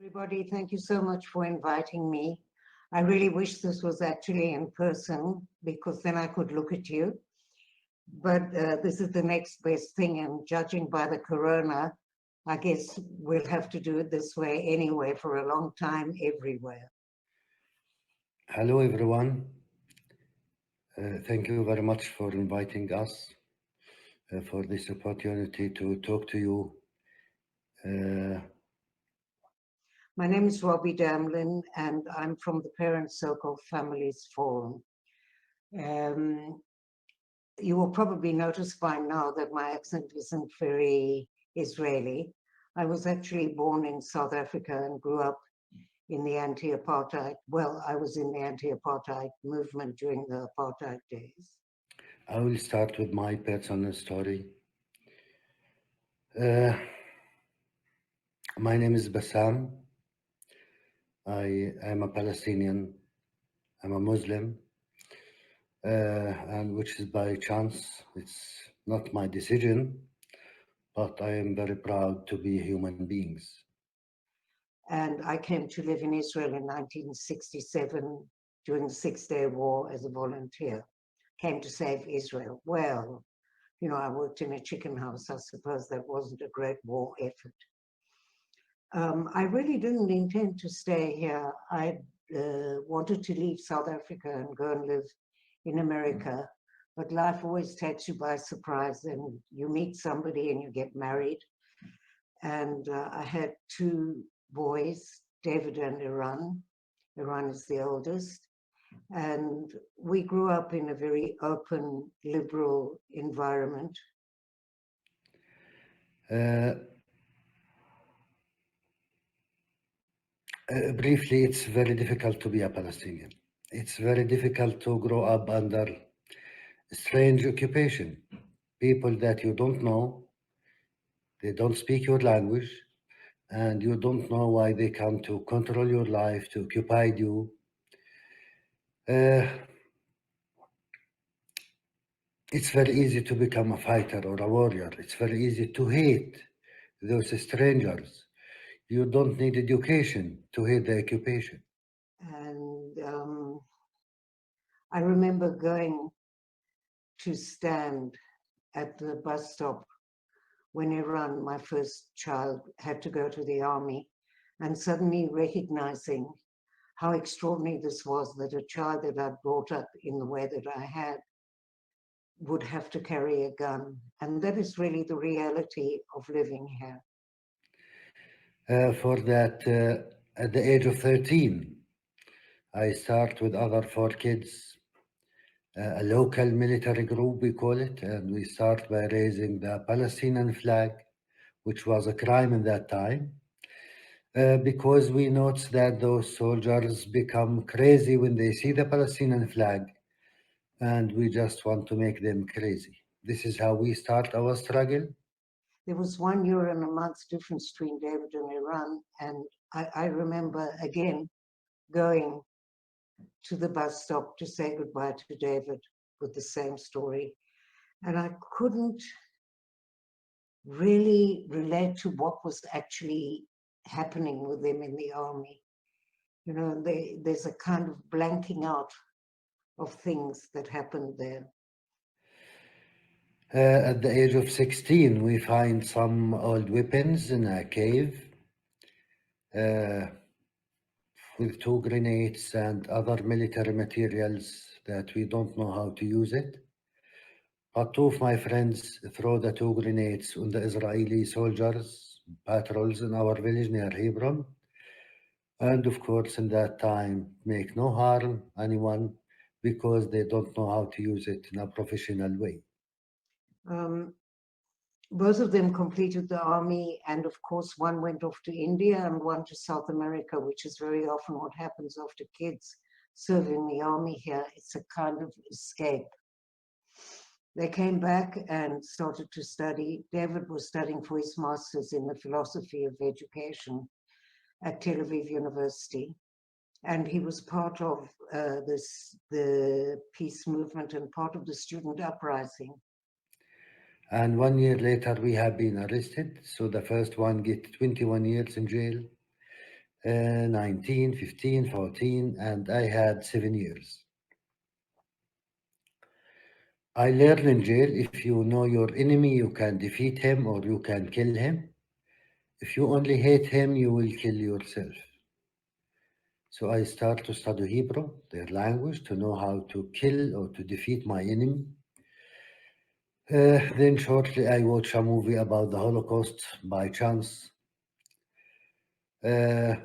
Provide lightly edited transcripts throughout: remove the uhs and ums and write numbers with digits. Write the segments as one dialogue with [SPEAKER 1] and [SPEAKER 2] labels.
[SPEAKER 1] Everybody, thank you so much for inviting me. I really wish this was actually in person because then I could look at you. But this is the next best thing, and judging by the corona, I guess we'll have to do it this way anyway for a long time everywhere.
[SPEAKER 2] Hello, everyone. Thank you very much for inviting us for this opportunity to talk to you. Uh,
[SPEAKER 1] My name is Robi Damelin, and I'm from the Parent Circle Families Forum. Um, you will probably notice by now that my accent isn't very Israeli. I was actually born in South Africa and grew up in the anti-apartheid. Well, I was in the anti-apartheid movement during the apartheid days.
[SPEAKER 2] I will start with my personal story. Uh, my name is Bassam. I am a Palestinian. I'm a Muslim, and which is by chance. It's not my decision, but I am very proud to be human beings.
[SPEAKER 1] And I came to live in Israel in 1967 during the Six-Day War as a volunteer. Came to save Israel. Well, I worked in a chicken house. I suppose that wasn't a great war effort. I really didn't intend to stay here. I wanted to leave South Africa and go and live in America, but life always takes you by surprise, and you meet somebody and you get married. And I had two boys, David and Iran. Iran is the oldest. And we grew up in a very open, liberal environment.
[SPEAKER 2] Uh, Briefly, it's very difficult to be a Palestinian. It's very difficult to grow up under strange occupation. People that you don't know, they don't speak your language, and you don't know why they come to control your life, to occupy you. Uh, it's very easy to become a fighter or a warrior. It's very easy to hate those strangers. You don't need education to hate the occupation.
[SPEAKER 1] And I remember going to stand at the bus stop when Iran, my first child, had to go to the army, and suddenly recognizing how extraordinary this was, that a child that I'd brought up in the way that I had would have to carry a gun. And that is really the reality of living here.
[SPEAKER 2] For that, at the age of 13, I start with other four kids, a local military group, we call it, and we start by raising the Palestinian flag, which was a crime in that time, because we noticed that those soldiers become crazy when they see the Palestinian flag, and we just want to make them crazy. This is how we start our struggle.
[SPEAKER 1] There was 1 year and a month difference between David and Iran. And I remember again going to the bus stop to say goodbye to David with the same story. And I couldn't really relate to what was actually happening with them in the army. There's a kind of blanking out of things that happened there.
[SPEAKER 2] At the age of 16, we find some old weapons in a cave uh, with two grenades and other military materials that we don't know how to use it. But two of my friends throw the two grenades on the Israeli soldiers, patrols in our village near Hebron. And of course, in that time, make no harm anyone because they don't know how to use it in a professional way.
[SPEAKER 1] Um, Both of them completed the army, and of course, one went off to India and one to South America, which is very often what happens after kids serve in the army here. It's a kind of escape. They came back and started to study. David was studying for his master's in the philosophy of education at Tel Aviv University. And he was part of the peace movement and part of the student uprising.
[SPEAKER 2] And 1 year later, we have been arrested. So the first one get 21 years in jail. 19, 15, 14, and I had 7 years. I learned in jail if you know your enemy, you can defeat him or you can kill him. If you only hate him, you will kill yourself. So I start to study Hebrew, their language, to know how to kill or to defeat my enemy. Then shortly I watch a movie about the Holocaust by chance. Uh,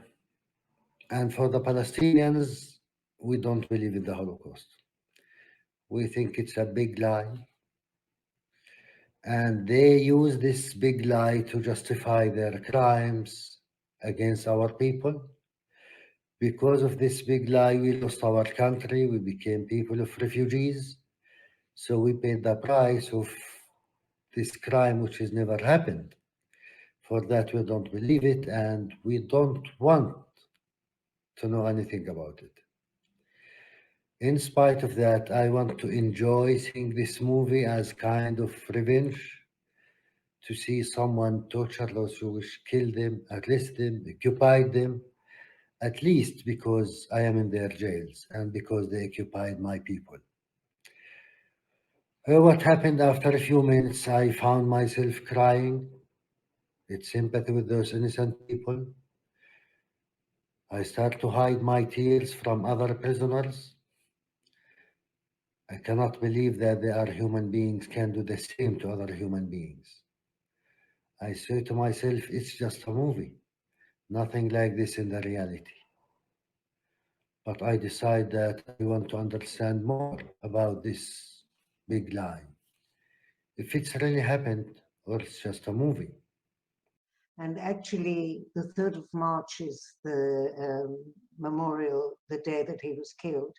[SPEAKER 2] and for the Palestinians, we don't believe in the Holocaust. We think it's a big lie. And they use this big lie to justify their crimes against our people. Because of this big lie, we lost our country, we became people of refugees. So we paid the price of this crime, which has never happened. For that, we don't believe it and we don't want to know anything about it. In spite of that, I want to enjoy seeing this movie as kind of revenge to see someone torture those Jewish, kill them, arrest them, occupy them, at least because I am in their jails and because they occupied my people. What happened after a few minutes, I found myself crying. It's sympathy with those innocent people. I start to hide my tears from other prisoners. I cannot believe that they are human beings, can do the same to other human beings. I say to myself, it's just a movie, nothing like this in the reality. But I decide that I want to understand more about this big lie. If it's really happened or it's just a movie.
[SPEAKER 1] And actually, the 3rd of March is the memorial, the day that he was killed.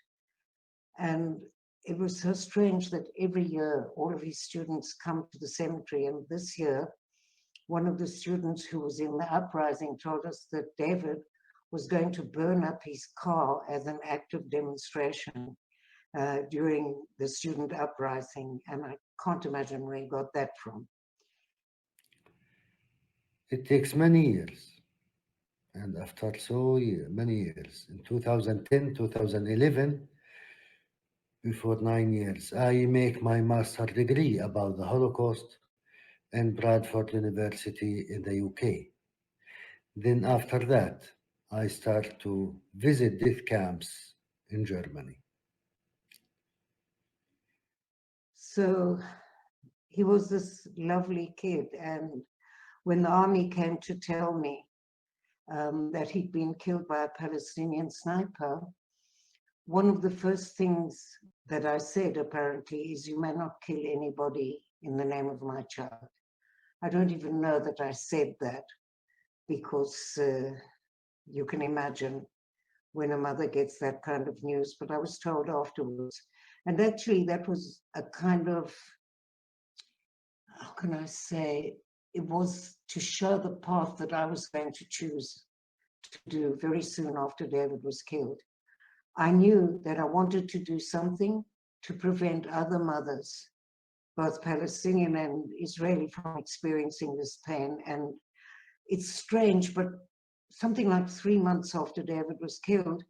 [SPEAKER 1] And it was so strange that every year all of his students come to the cemetery. And this year, one of the students who was in the uprising told us that David was going to burn up his car as an act of demonstration during the student uprising. And I can't imagine where he got that from.
[SPEAKER 2] It takes many years. And after many years, in 2010, 2011, before 9 years, I make my master degree about the Holocaust in Bradford University in the UK. Then after that, I start to visit death camps in Germany.
[SPEAKER 1] So he was this lovely kid. And when the army came to tell me that he'd been killed by a Palestinian sniper, one of the first things that I said, apparently, is you may not kill anybody in the name of my child. I don't even know that I said that because you can imagine when a mother gets that kind of news, but I was told afterwards. And actually, that was a kind of, how can I say, it was to show the path that I was going to choose to do very soon after David was killed. I knew that I wanted to do something to prevent other mothers, both Palestinian and Israeli, from experiencing this pain. And it's strange, but something like 3 months after David was killed,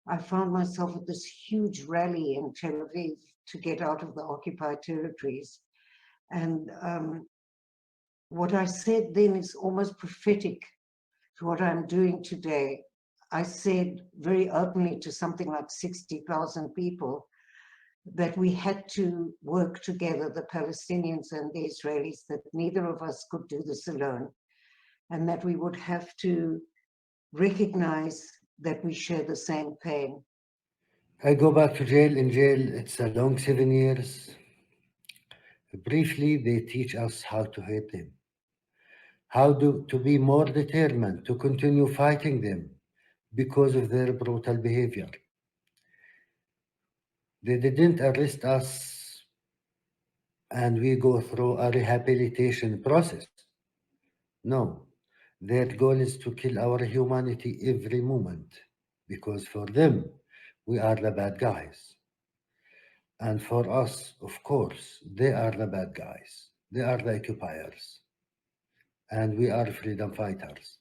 [SPEAKER 1] I found myself at this huge rally in Tel Aviv to get out of the occupied territories. And what I said then is almost prophetic to what I'm doing today. I said very openly to something like 60,000 people that we had to work together, the Palestinians and the Israelis, that neither of us could do this alone, and that we would have to recognize that we share the same pain.
[SPEAKER 2] I go back to jail. In jail, it's a long 7 years. Briefly, they teach us how to hate them, to be more determined, to continue fighting them because of their brutal behavior. They didn't arrest us and we go through a rehabilitation process. No, their goal is to kill our humanity every moment because for them, we are the bad guys. And for us, of course, they are the bad guys. They are the occupiers. And we are freedom fighters.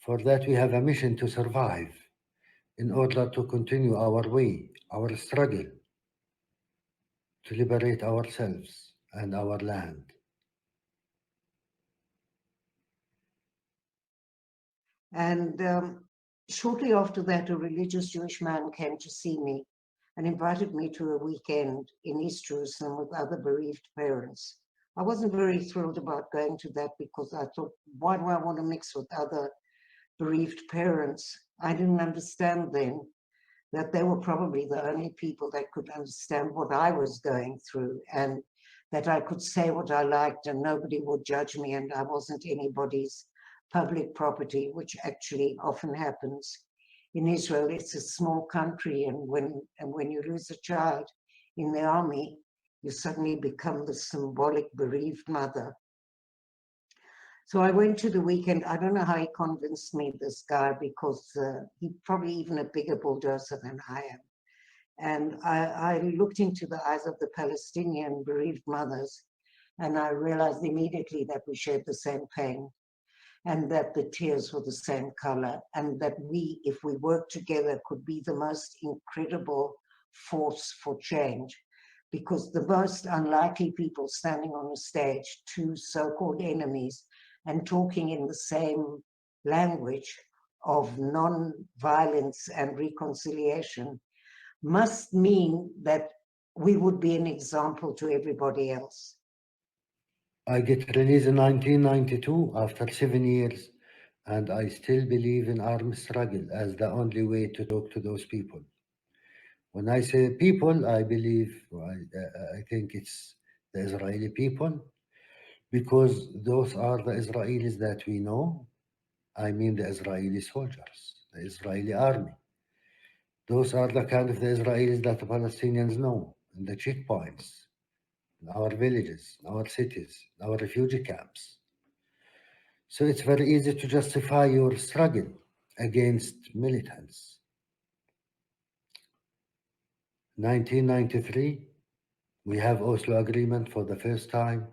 [SPEAKER 2] For that, we have a mission to survive in order to continue our way, our struggle to liberate ourselves and our land.
[SPEAKER 1] And shortly after that, a religious Jewish man came to see me and invited me to a weekend in East Jerusalem with other bereaved parents. I wasn't very thrilled about going to that because I thought, why do I want to mix with other bereaved parents? I didn't understand then that they were probably the only people that could understand what I was going through, and that I could say what I liked and nobody would judge me, and I wasn't anybody's public property, which actually often happens. In Israel, it's a small country, and when you lose a child in the army, you suddenly become the symbolic bereaved mother. So I went to the weekend. I don't know how he convinced me, this guy, because he's probably even a bigger bulldozer than I am. And I looked into the eyes of the Palestinian bereaved mothers, and I realized immediately that we shared the same pain, and that the tears were the same color, and that we, if we worked together, could be the most incredible force for change. Because the most unlikely people standing on a stage, two so-called enemies, and talking in the same language of non-violence and reconciliation, must mean that we would be an example to everybody else.
[SPEAKER 2] I get released in 1992 after 7 years, and I still believe in armed struggle as the only way to talk to those people. When I say people, I believe, I think it's the Israeli people, because those are the Israelis that we know. I mean the Israeli soldiers, the Israeli army. Those are the kind of the Israelis that the Palestinians know in the checkpoints, in our villages, in our cities, in our refugee camps. So it's very easy to justify your struggle against militants. 1993, we have Oslo Agreement for the first time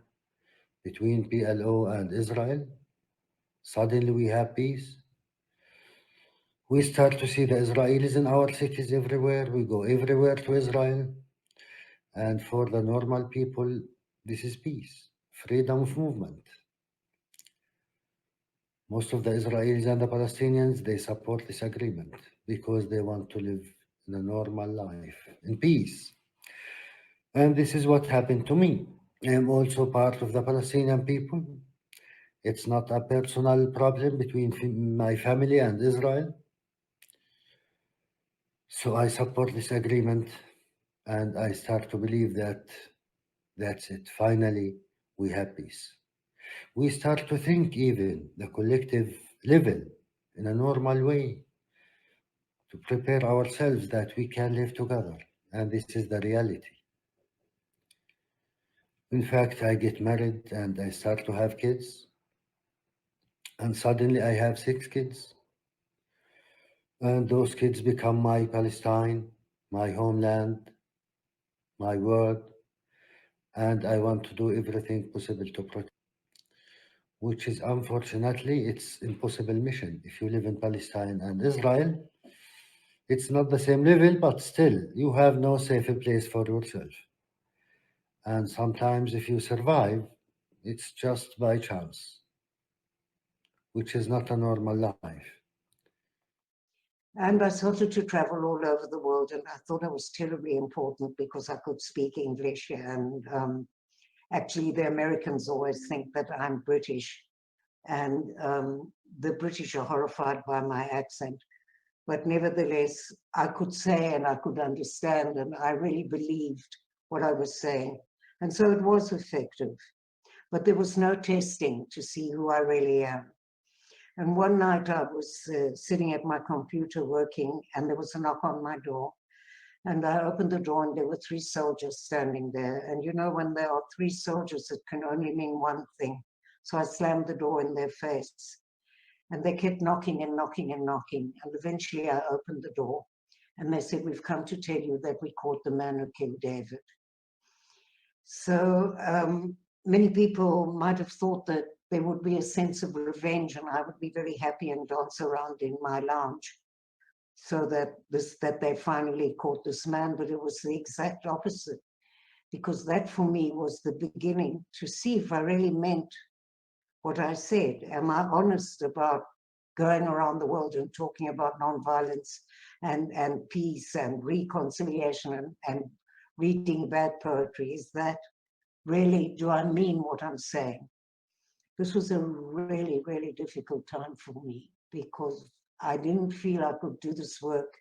[SPEAKER 2] between PLO and Israel. Suddenly we have peace. We start to see the Israelis in our cities everywhere. We go everywhere to Israel. And for the normal people, this is peace, freedom of movement. Most of the Israelis and the Palestinians, they support this agreement because they want to live in a normal life, in peace. And this is what happened to me. I am also part of the Palestinian people. It's not a personal problem between my family and Israel. So I support this agreement, and I start to believe that that's it. Finally, we have peace. We start to think even the collective level in a normal way to prepare ourselves that we can live together. And this is the reality. In fact, I get married and I start to have kids. And suddenly I have 6 kids. And those kids become my Palestine, my homeland, my world. And I want to do everything possible to protect, which is unfortunately, it's impossible mission. If you live in Palestine and Israel, it's not the same level, but still, you have no safe place for yourself. And sometimes if you survive, it's just by chance, which is not a normal life.
[SPEAKER 1] And I started to travel all over the world, and I thought it was terribly important because I could speak English. And actually, the Americans always think that I'm British, and the British are horrified by my accent. But nevertheless, I could say and I could understand, and I really believed what I was saying. And so it was effective. But there was no testing to see who I really am. And one night I was sitting at my computer working, and there was a knock on my door. And I opened the door, and there were 3 soldiers standing there. And you know, when there are 3 soldiers, it can only mean one thing. So I slammed the door in their face. And they kept knocking and knocking and knocking. And eventually I opened the door, and they said, "We've come to tell you that we caught the man who killed David." So many people might have thought that there would be a sense of revenge, and I would be very happy and dance around in my lounge so that they finally caught this man. But it was the exact opposite, because that for me was the beginning to see if I really meant what I said. Am I honest about going around the world and talking about nonviolence and peace and reconciliation and reading bad poetry? Is that really, do I mean what I'm saying? This was a really, really difficult time for me because I didn't feel I could do this work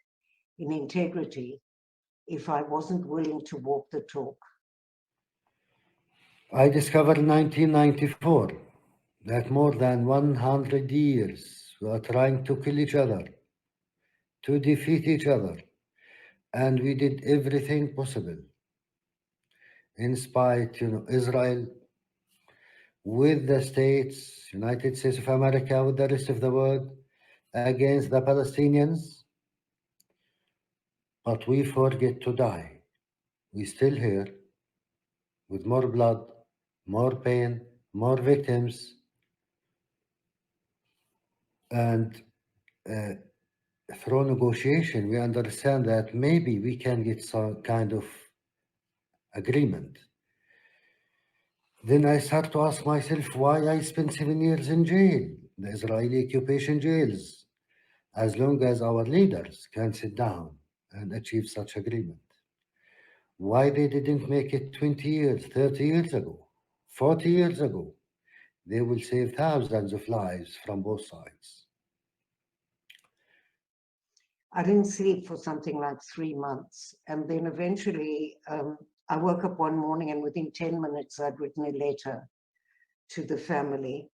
[SPEAKER 1] in integrity if I wasn't willing to walk the talk.
[SPEAKER 2] I discovered in 1994 that more than 100 years we are trying to kill each other, to defeat each other, and we did everything possible. In spite, Israel with the states, United States of America with the rest of the world against the Palestinians, but we forget to die. We still here with more blood, more pain, more victims, and through negotiation, we understand that maybe we can get some kind of agreement. Then I start to ask myself why I spent 7 years in jail, the Israeli occupation jails, as long as our leaders can sit down and achieve such agreement. Why they didn't make it 20 years, 30 years ago, 40 years ago? They will save thousands of lives from both sides.
[SPEAKER 1] I didn't sleep for something like 3 months. And then eventually I woke up one morning and within 10 minutes I'd written a letter to the family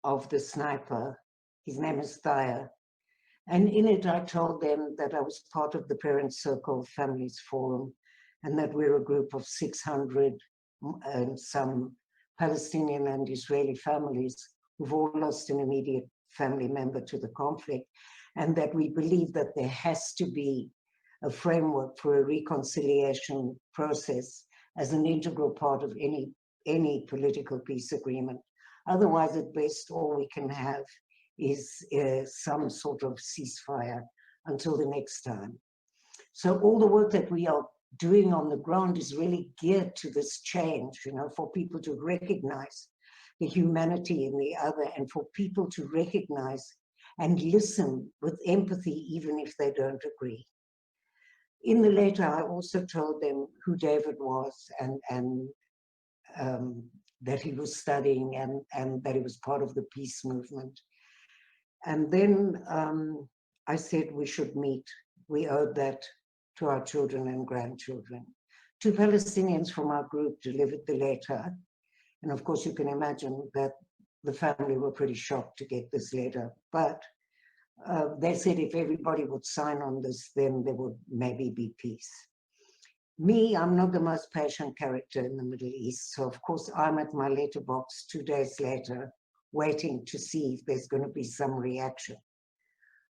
[SPEAKER 1] of the sniper. His name is Thaya. And in it, I told them that I was part of the Parent Circle Families Forum and that we're a group of 600 and some Palestinian and Israeli families who've all lost an immediate family member to the conflict, and that we believe that there has to be a framework for a reconciliation process as an integral part of any political peace agreement. Otherwise, at best, all we can have is some sort of ceasefire until the next time. So all the work that we are doing on the ground is really geared to this change, for people to recognize the humanity in the other and for people to recognize and listen with empathy, even if they don't agree. In the letter, I also told them who David was and that he was studying and that he was part of the peace movement. And then I said we should meet. We owed that to our children and grandchildren. 2 Palestinians from our group delivered the letter. And of course, you can imagine that the family were pretty shocked to get this letter. But they said if everybody would sign on this, then there would maybe be peace. Me, I'm not the most patient character in the Middle East. So of course, I'm at my letterbox 2 days later, waiting to see if there's going to be some reaction.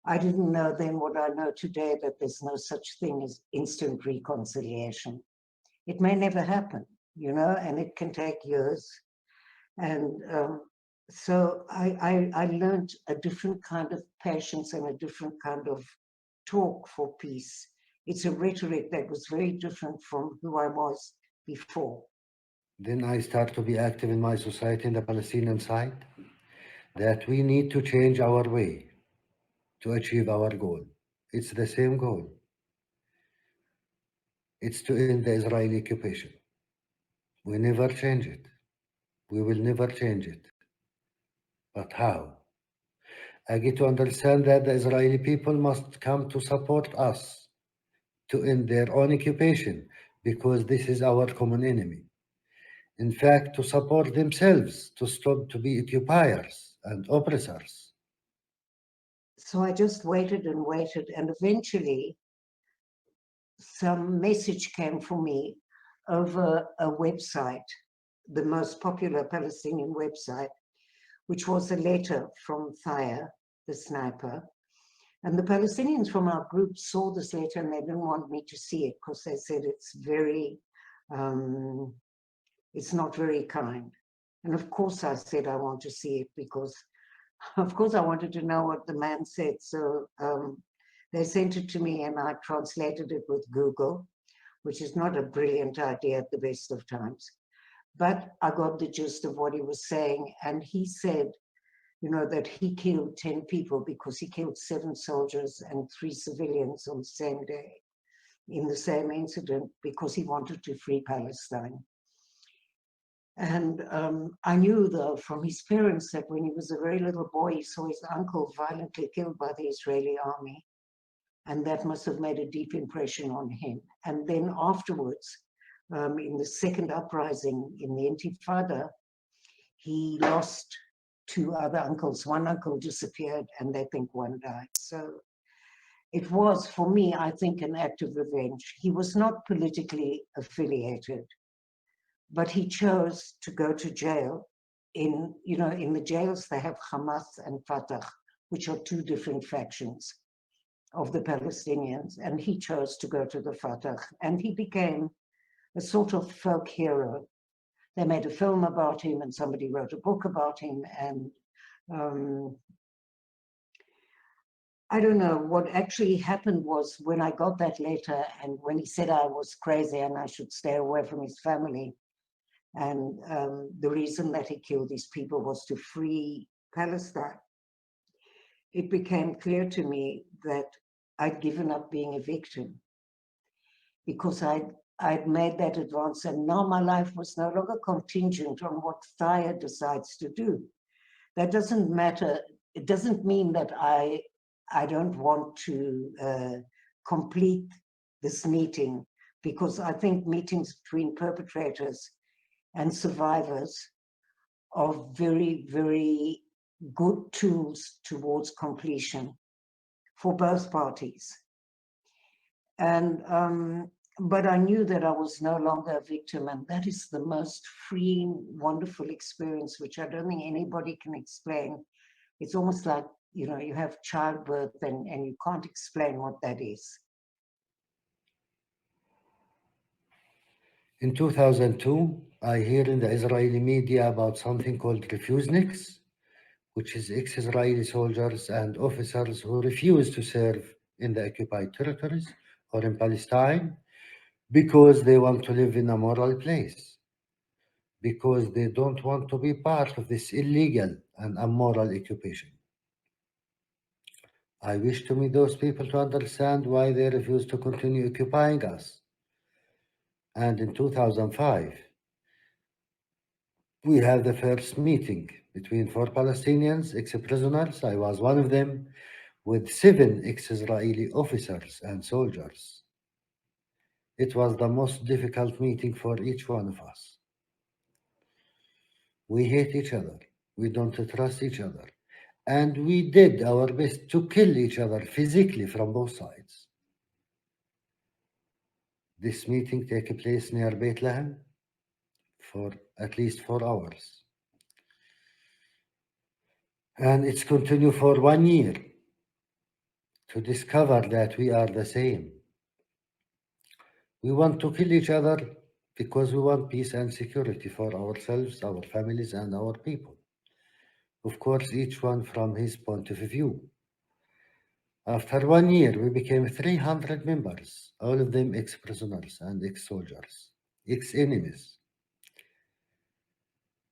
[SPEAKER 1] I didn't know then what I know today, that there's no such thing as instant reconciliation. It may never happen, and it can take years. And so I learned a different kind of patience and a different kind of talk for peace. It's a rhetoric that was very different from who I was before.
[SPEAKER 2] Then I start to be active in my society in the Palestinian side, that we need to change our way to achieve our goal. It's the same goal. It's to end the Israeli occupation. We never change it. We will never change it. But how? I get to understand that the Israeli people must come to support us to end their own occupation, because this is our common enemy. In fact, to support themselves, to stop to be occupiers and oppressors.
[SPEAKER 1] So I just waited and waited, and eventually some message came for me over a website, the most popular Palestinian website, which was a letter from Thaya, the sniper. And the Palestinians from our group saw this letter and they didn't want me to see it because they said it's not very kind. And of course I said I want to see it because, of course, I wanted to know what the man said. So they sent it to me and I translated it with Google, which is not a brilliant idea at the best of times. But I got the gist of what he was saying. And he said, you know, that he killed 10 people because he killed 7 soldiers and 3 civilians on the same day in the same incident because he wanted to free Palestine. And I knew, though, from his parents that when he was a very little boy, he saw his uncle violently killed by the Israeli army. And that must have made a deep impression on him. And then afterwards, in the second uprising in the Intifada, he lost 2 other uncles. One uncle disappeared and they think one died. So it was, for me, I think, an act of revenge. He was not politically affiliated, but he chose to go to jail. In the jails, they have Hamas and Fatah, which are 2 different factions of the Palestinians, and he chose to go to the Fatah, and he became a sort of folk hero. They made a film about him, and somebody wrote a book about him, and I don't know, what actually happened was when I got that letter, and when he said I was crazy and I should stay away from his family, and the reason that he killed these people was to free Palestine, it became clear to me that I'd given up being a victim because I'd made that advance, and now my life was no longer contingent on what Thaya decides to do. That doesn't matter. It doesn't mean that I don't want to complete this meeting, because I think meetings between perpetrators and survivors are very, very good tools towards completion for both parties. And but I knew that I was no longer a victim, and that is the most freeing, wonderful experience, which I don't think anybody can explain. It's almost like, you know, you have childbirth and you can't explain what that is.
[SPEAKER 2] In 2002, I hear in the Israeli media about something called refuseniks, which is ex-Israeli soldiers and officers who refuse to serve in the occupied territories or in Palestine because they want to live in a moral place, because they don't want to be part of this illegal and immoral occupation. I wish to meet those people to understand why they refuse to continue occupying us. And in 2005, we had the first meeting between 4 Palestinians, ex-prisoners, I was one of them, with 7 ex-Israeli officers and soldiers. It was the most difficult meeting for each one of us. We hate each other, we don't trust each other, and we did our best to kill each other physically from both sides. This meeting took place near Bethlehem for at least 4 hours. And it's continued for 1 year to discover that we are the same. We want to kill each other because we want peace and security for ourselves, our families, and our people. Of course, each one from his point of view. After 1 year, we became 300 members, all of them ex-prisoners and ex-soldiers, ex-enemies.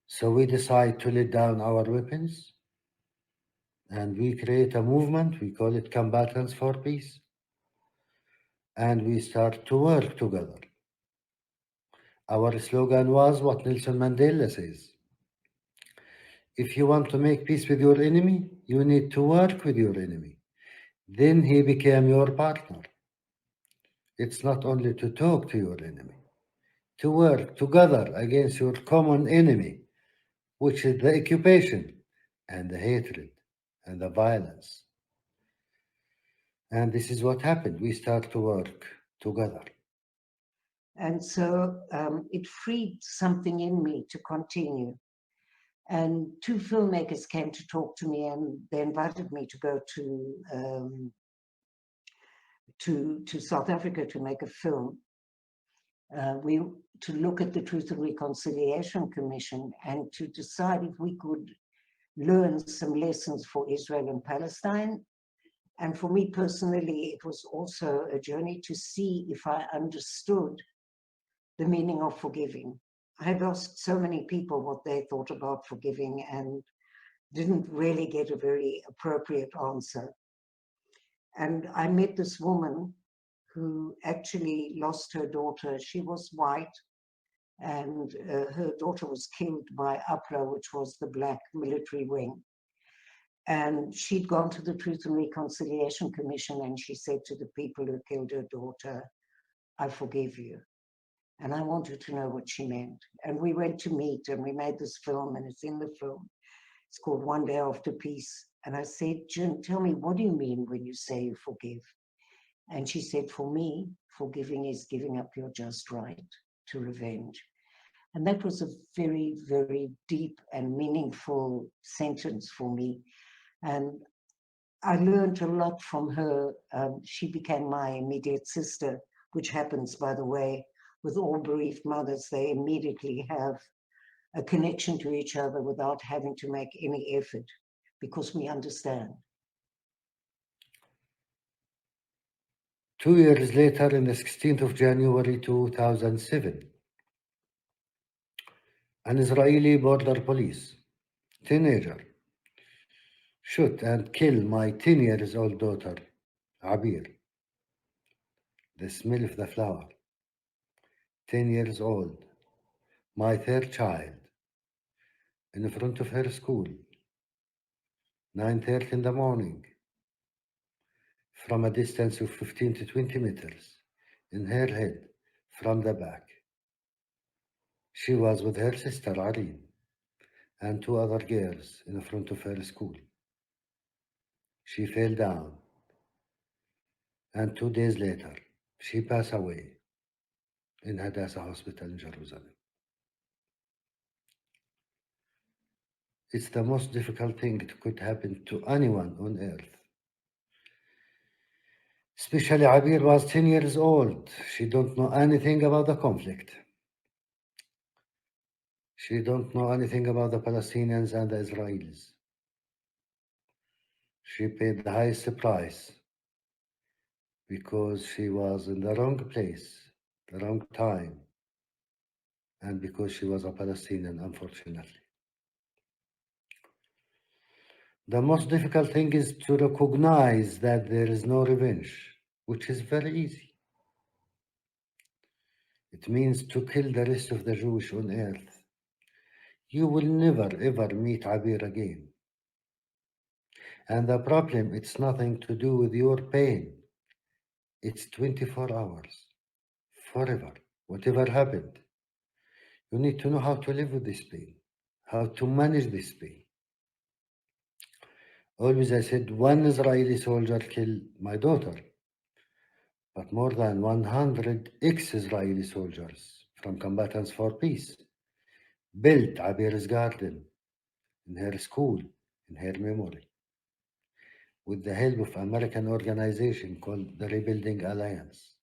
[SPEAKER 2] So we decide to lay down our weapons and we create a movement, we call it Combatants for Peace, and we start to work together. Our slogan was what Nelson Mandela says: if you want to make peace with your enemy, you need to work with your enemy. Then he became your partner. It's not only to talk to your enemy, to work together against your common enemy, which is the occupation and the hatred and the violence. And this is what happened. We start to work together.
[SPEAKER 1] And so it freed something in me to continue. And 2 filmmakers came to talk to me, and they invited me to go to South Africa to make a film. to look at the Truth and Reconciliation Commission and to decide if we could learn some lessons for Israel and Palestine. And for me personally, it was also a journey to see if I understood the meaning of forgiving. I had asked so many people what they thought about forgiving and didn't really get a very appropriate answer. And I met this woman who actually lost her daughter. She was white, and her daughter was killed by APRA, which was the black military wing. And she'd gone to the Truth and Reconciliation Commission, and she said to the people who killed her daughter, I forgive you. And I wanted to know what she meant. And we went to meet, and we made this film, and it's in the film. It's called One Day After Peace. And I said, June, tell me, what do you mean when you say you forgive? And she said, for me, forgiving is giving up your just right to revenge. And that was a very, very deep and meaningful sentence for me. And I learned a lot from her. She became my immediate sister, which happens, by the way, with all bereaved mothers. They immediately have a connection to each other without having to make any effort because we understand.
[SPEAKER 2] 2 years later, in the 16th of January 2007, an Israeli border police teenager shoot and kill my 10 years old daughter, Abir. The smell of the flower. 10 years old, my third child, in front of her school, 9:30 in the morning, from a distance of 15 to 20 meters, in her head, from the back. She was with her sister Arin and two other girls in front of her school. She fell down, and 2 days later, she passed away in Hadassah Hospital in Jerusalem. It's the most difficult thing that could happen to anyone on earth. Especially Abir was 10 years old. She don't know anything about the conflict. She don't know anything about the Palestinians and the Israelis. She paid the highest price because she was in the wrong place, the wrong time, and because she was a Palestinian, unfortunately. The most difficult thing is to recognize that there is no revenge, which is very easy. It means to kill the rest of the Jewish on earth. You will never ever meet Abir again. And the problem, it's nothing to do with your pain. It's 24 hours, forever, whatever happened. You need to know how to live with this pain, how to manage this pain. Always I said, one Israeli soldier killed my daughter, but more than 100 ex-Israeli soldiers from Combatants for Peace built Abir's garden in her school, in her memory, with the help of an American organization called the Rebuilding Alliance.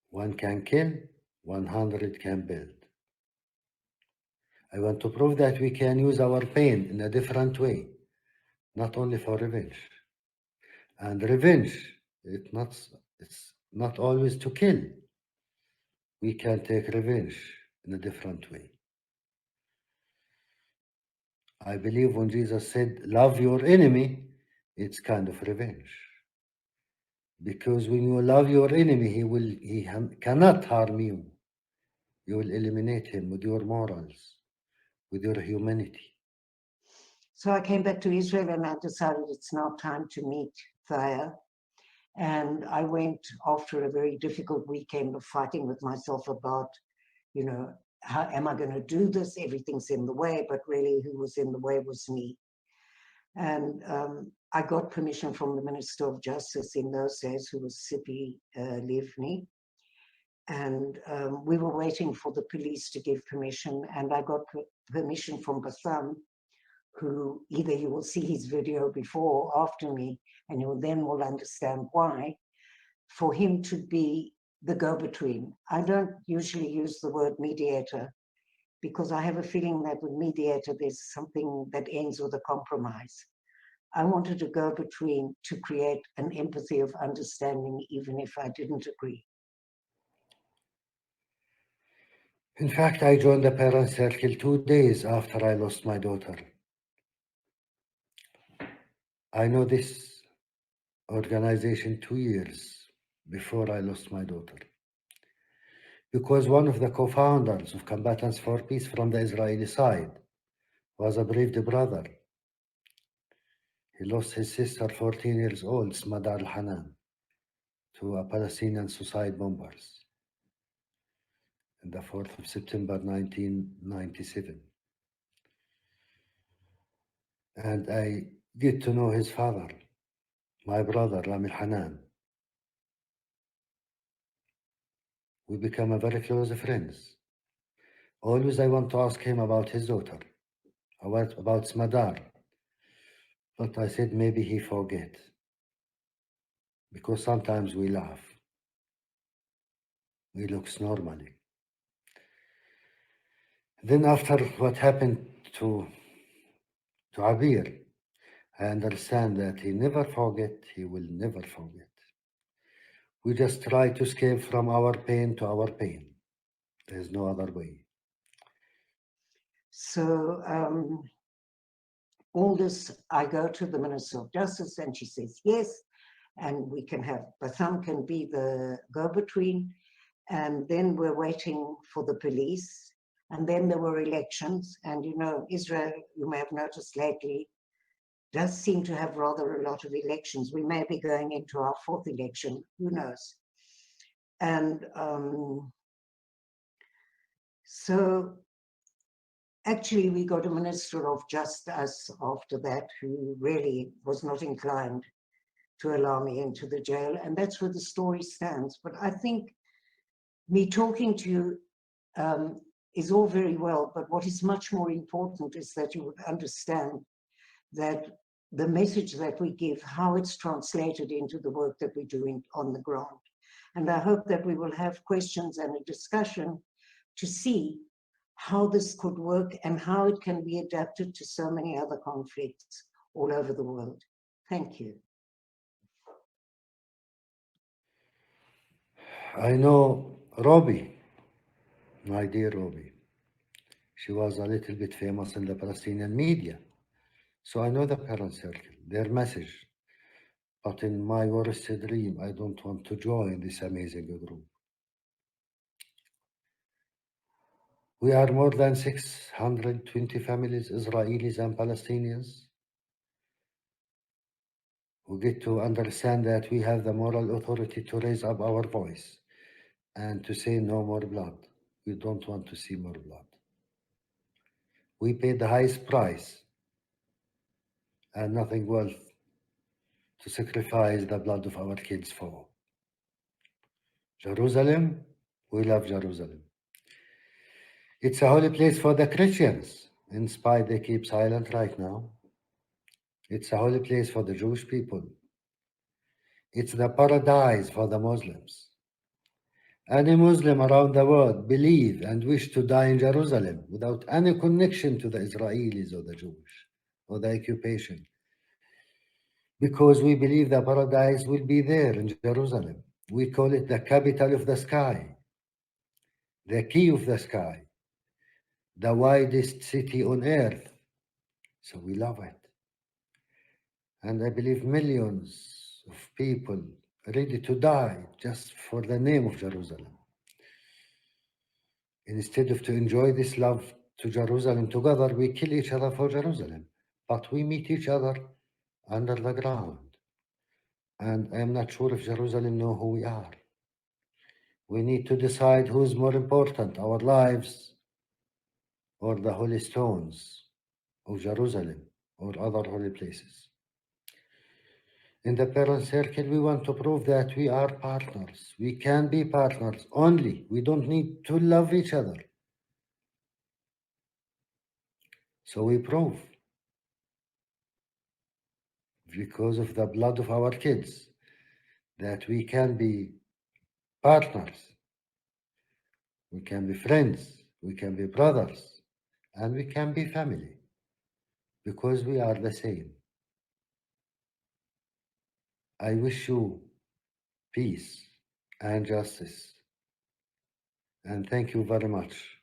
[SPEAKER 2] One can kill, 100 can build. I want to prove that we can use our pain in a different way, not only for revenge. And revenge, it's not always to kill. We can take revenge in a different way. I believe when Jesus said, love your enemy, it's kind of revenge. Because when you love your enemy, he cannot harm you. You will eliminate him with your morals, with your humanity.
[SPEAKER 1] So I came back to Israel and I decided it's now time to meet Thaya. And I went after a very difficult weekend of fighting with myself about, how am I going to do this? Everything's in the way, but really who was in the way was me. And I got permission from the Minister of Justice in those days, who was Sipi Livni. And we were waiting for the police to give permission. And I got permission from Bassam, who either you will see his video before or after me, and you then will understand why, for him to be the go-between. I don't usually use the word mediator because I have a feeling that with mediator, there's something that ends with a compromise. I wanted a go-between to create an empathy of understanding, even if I didn't agree.
[SPEAKER 2] In fact, I joined the parent circle 2 days after I lost my daughter. I know this organization 2 years before I lost my daughter, because one of the co-founders of Combatants for Peace from the Israeli side was a bereaved brother. He lost his sister, 14 years old, Smadar al-Hanan, to a Palestinian suicide bombers on the 4th of September 1997. And I get to know his father, my brother, Rami al-Hanan. We become a very close friends. Always I want to ask him about his daughter, about Smadar. But I said maybe he forget, because sometimes we laugh. We looks normally. Then after what happened to Abir, I understand that he never forget, he will never forget. We just try to escape from our pain to our pain. There's no other way.
[SPEAKER 1] So all this, I go to the Minister of Justice and she says yes, and we can have, Bassam can be the go-between, and then we're waiting for the police, and then there were elections, and you know, Israel, you may have noticed lately, does seem to have rather a lot of elections. We may be going into our 4th election, who knows? And so actually we got a Minister of Justice after that who really was not inclined to allow me into the jail, and that's where the story stands. But I think me talking to you is all very well, but what is much more important is that you would understand that the message that we give, how it's translated into the work that we're doing on the ground. And I hope that we will have questions and a discussion to see how this could work and how it can be adapted to so many other conflicts all over the world. Thank you.
[SPEAKER 2] I know Robi, my dear Robi. She was a little bit famous in the Palestinian media. So I know the parent circle, their message. But in my worst dream, I don't want to join this amazing group. We are more than 620 families, Israelis and Palestinians. We get to understand that we have the moral authority to raise up our voice and to say no more blood. We don't want to see more blood. We paid the highest price and nothing worth to sacrifice the blood of our kids for. Jerusalem, we love Jerusalem. It's a holy place for the Christians, in spite they keep silent right now. It's a holy place for the Jewish people. It's the paradise for the Muslims. Any Muslim around the world believe and wish to die in Jerusalem without any connection to the Israelis or the Jewish or the occupation. Because we believe the paradise will be there in Jerusalem. We call it the capital of the sky, the key of the sky, the widest city on earth. So we love it. And I believe millions of people ready to die just for the name of Jerusalem. Instead of to enjoy this love to Jerusalem together, we kill each other for Jerusalem. But we meet each other under the ground. And I'm not sure if Jerusalem know who we are. We need to decide who's more important, our lives or the holy stones of Jerusalem or other holy places. In the parent circle, we want to prove that we are partners. We can be partners only. We don't need to love each other. So we prove because of the blood of our kids that we can be partners, we can be friends, we can be brothers, and we can be family because we are the same. I wish you peace and justice, and thank you very much.